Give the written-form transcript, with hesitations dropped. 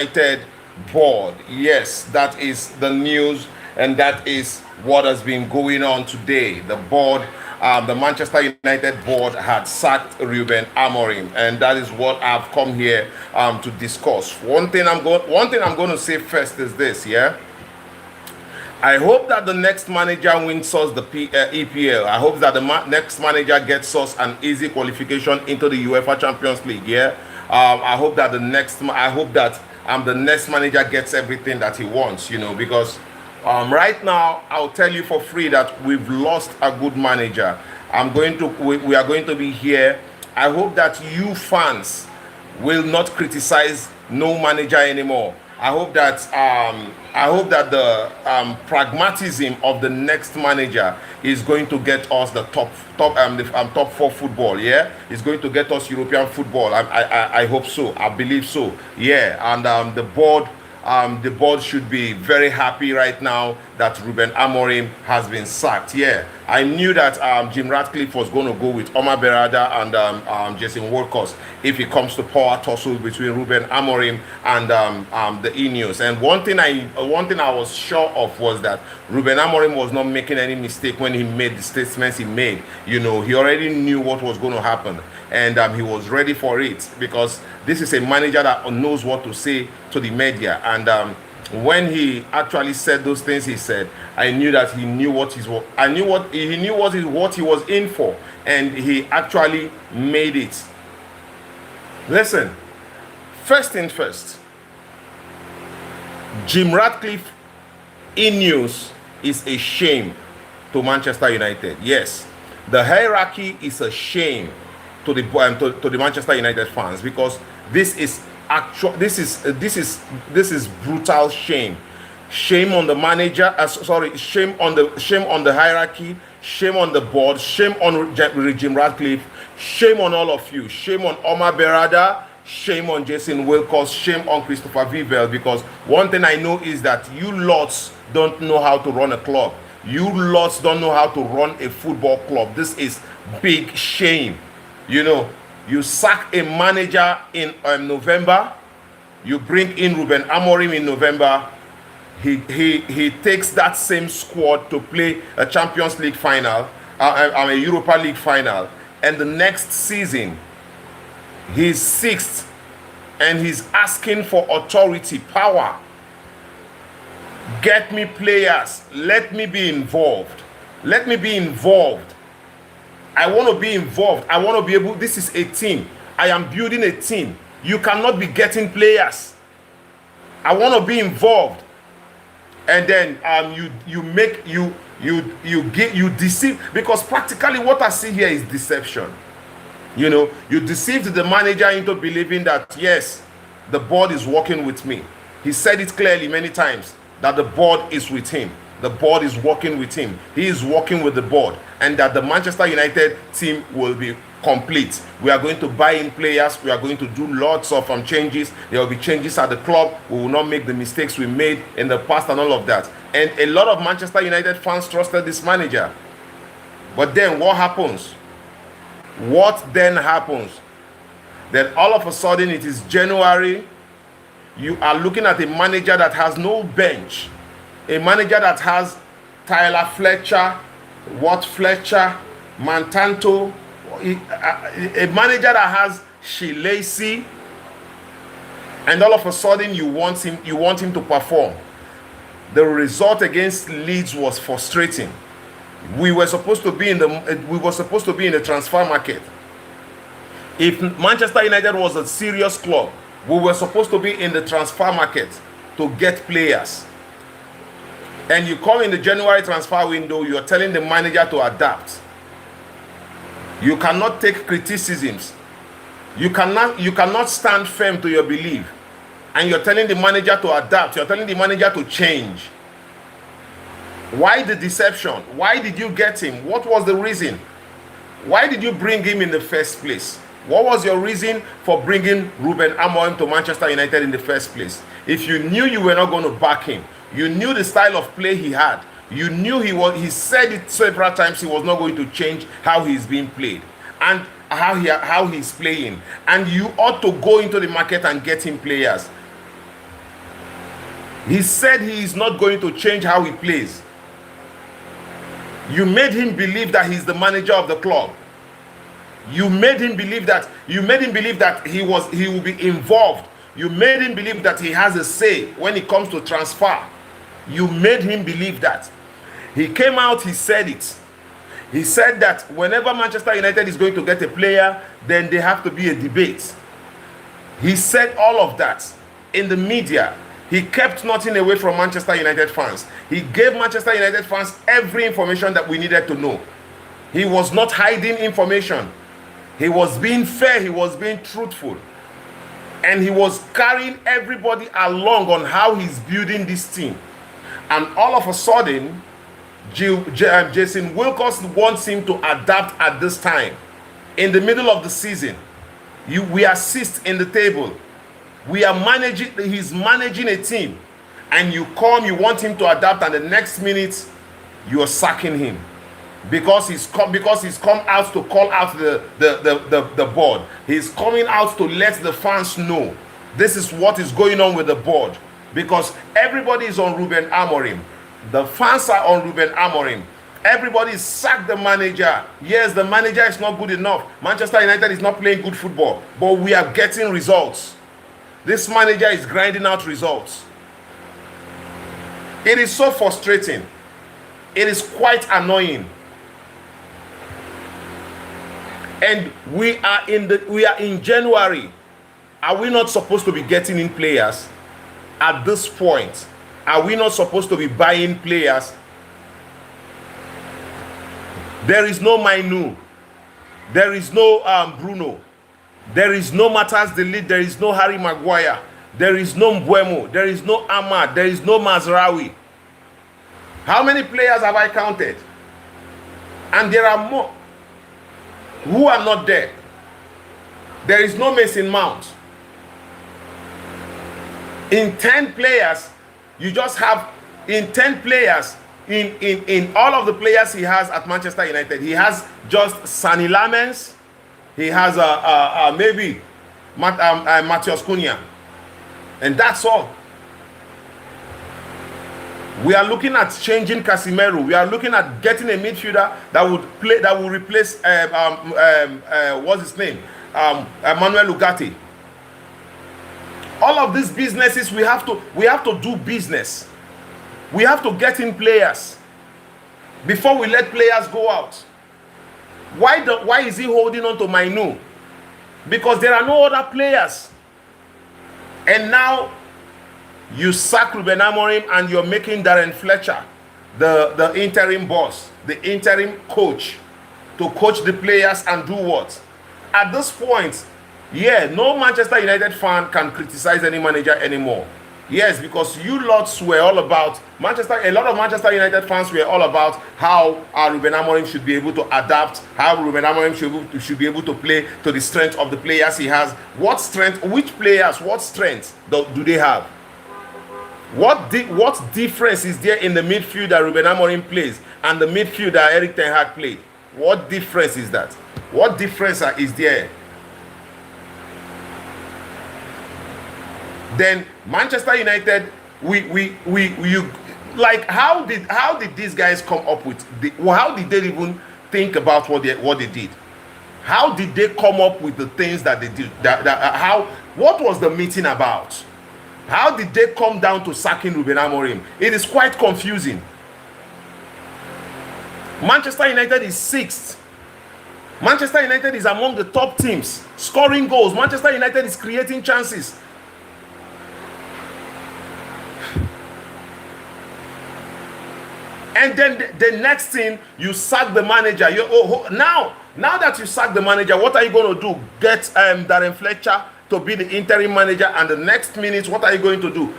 United board. Yes, that is the news, and that is what has been going on today. The board, the Manchester United board had sacked Ruben Amorim, and that is what I've come here to discuss. One thing I'm going to say first is this. Yeah, I hope that the next manager wins us the EPL. I hope that the next manager gets us an easy qualification into the UEFA Champions League. Yeah, I hope that the next manager gets everything that he wants. You know, because right now I'll tell you for free that we've lost a good manager. We are going to be here. I hope that you fans will not criticize no manager anymore. I hope that the pragmatism of the next manager is going to get us the top four football. Yeah, it's going to get us European football. I hope so. I believe so. Yeah, and the board should be very happy right now that Ruben Amorim has been sacked. Yeah, I knew that Jim Ratcliffe was going to go with Omar Berrada and Jason Wilcox if it comes to power tussle between Ruben Amorim and the Ineos. And one thing I was sure of was that Ruben Amorim was not making any mistake when he made the statements he made. You know, he already knew what was going to happen, and he was ready for it, because this is a manager that knows what to say to the media. And when he actually said those things he said, I knew that he knew what he was in for, and he actually made it. Listen, first thing first, Jim Ratcliffe in news is a shame to Manchester United. Yes, the hierarchy is a shame to the Manchester United fans, because this is brutal shame. Shame on the manager. Shame on the hierarchy. Shame on the board. Shame on Jim Ratcliffe. Shame on all of you. Shame on Omar Berrada. Shame on Jason Wilcox. Shame on Christopher Vivel. Because one thing I know is that you lots don't know how to run a club. You lots don't know how to run a football club. This is big shame. You know, you sack a manager in November. You bring in Ruben Amorim in November. He takes that same squad to play a Champions League final, a Europa League final, and the next season he's sixth, and he's asking for authority, power. Get me players. Let me be involved. Let me be involved. I want to be involved. I want to be able. This is a team. I am building a team. You cannot be getting players. I want to be involved. And then you deceive, because practically what I see here is deception. You know, you deceived the manager into believing that yes, the board is working with me. He said it clearly many times that the board is with him. The board is working with him. He is working with the board, and that the Manchester United team will be complete. We are going to buy in players. We are going to do lots of changes. There will be changes at the club. We will not make the mistakes we made in the past and all of that. And a lot of Manchester United fans trusted this manager. But then what happens? What then happens? Then all of a sudden it is January. You are looking at a manager that has no bench. A manager that has Tyler Fletcher, Fletcher, Mantanto, a manager that has Shilacey, and all of a sudden you want him to perform. The result against Leeds was frustrating. We were supposed to be in the transfer market. If Manchester United was a serious club, we were supposed to be in the transfer market to get players. And you come in the January transfer window, you are telling the manager to adapt. You cannot take criticisms. You cannot stand firm to your belief. And you're telling the manager to adapt. You're telling the manager to change. Why the deception? Why did you get him? What was the reason? Why did you bring him in the first place? What was your reason for bringing Ruben Amorim to Manchester United in the first place? If you knew you were not going to back him, you knew the style of play he had, you knew he said it several times, he was not going to change how he's being played and how he's playing, and you ought to go into the market and get him players. He said he is not going to change how he plays. You made him believe that he's the manager of the club. You made him believe that he will be involved. You made him believe that he has a say when it comes to transfer. You made him believe that. He came out, he said it. He said that whenever Manchester United is going to get a player, then there have to be a debate. He said all of that in the media. He kept nothing away from Manchester United fans. He gave Manchester United fans every information that we needed to know. He was not hiding information. He was being fair. He was being truthful. And he was carrying everybody along on how he's building this team. And all of a sudden, Jason Wilcox wants him to adapt at this time. In the middle of the season, we are sixth in the table. He's managing a team. And you want him to adapt, and the next minute, you're sacking him. Because he's come out to call out the board. He's coming out to let the fans know this is what is going on with the board. Because everybody is on Ruben Amorim. The fans are on Ruben Amorim. Everybody sacked the manager. Yes, the manager is not good enough. Manchester United is not playing good football, but we are getting results. This manager is grinding out results. It is so frustrating. It is quite annoying. And we are in January. Are we not supposed to be getting in players at this point? Are we not supposed to be buying players? There is no Mainu. There is no Bruno. There is no Matthias De Ligt. There is no Harry Maguire. There is no Mbeumo. There is no Ahmad. There is no Mazraoui. How many players have I counted? And there are more who are not there. There is no Mason Mount. In 10 players, you just have, in 10 players, in all of the players he has at Manchester United, he has just Sani Lamens, he has maybe Matheus Cunha, and that's all. We are looking at changing Casemiro. We are looking at getting a midfielder that will replace what's his name, Manuel Ugarte. All of these businesses, we have to do business. We have to get in players before we let players go out. Why is he holding on to Mainu? Because there are no other players. And now you sack Ruben Amorim and you're making Darren Fletcher the interim boss, the interim coach, to coach the players and do what? At this point, yeah, no Manchester United fan can criticize any manager anymore. Yes, because you lots were all about a lot of Manchester United fans were all about how Ruben Amorim should be able to adapt, how Ruben Amorim should be able to play to the strength of the players he has. What strength, which players, what strength do they have? What difference is there in the midfield that Ruben Amorim plays and the midfield that Erik ten Hag played? What difference is that? What difference is there? Then Manchester United, how did these guys come up with how did they even think about what they did? How did they come up with the things that they did? What was the meeting about? How did they come down to sacking Ruben Amorim? It is quite confusing. Manchester United is 6th. Manchester United is among the top teams, scoring goals. Manchester United is creating chances. And then the next thing, you sack the manager. Now that you sack the manager, what are you going to do? Get Darren Fletcher to be the interim manager, and the next minute, what are you going to do?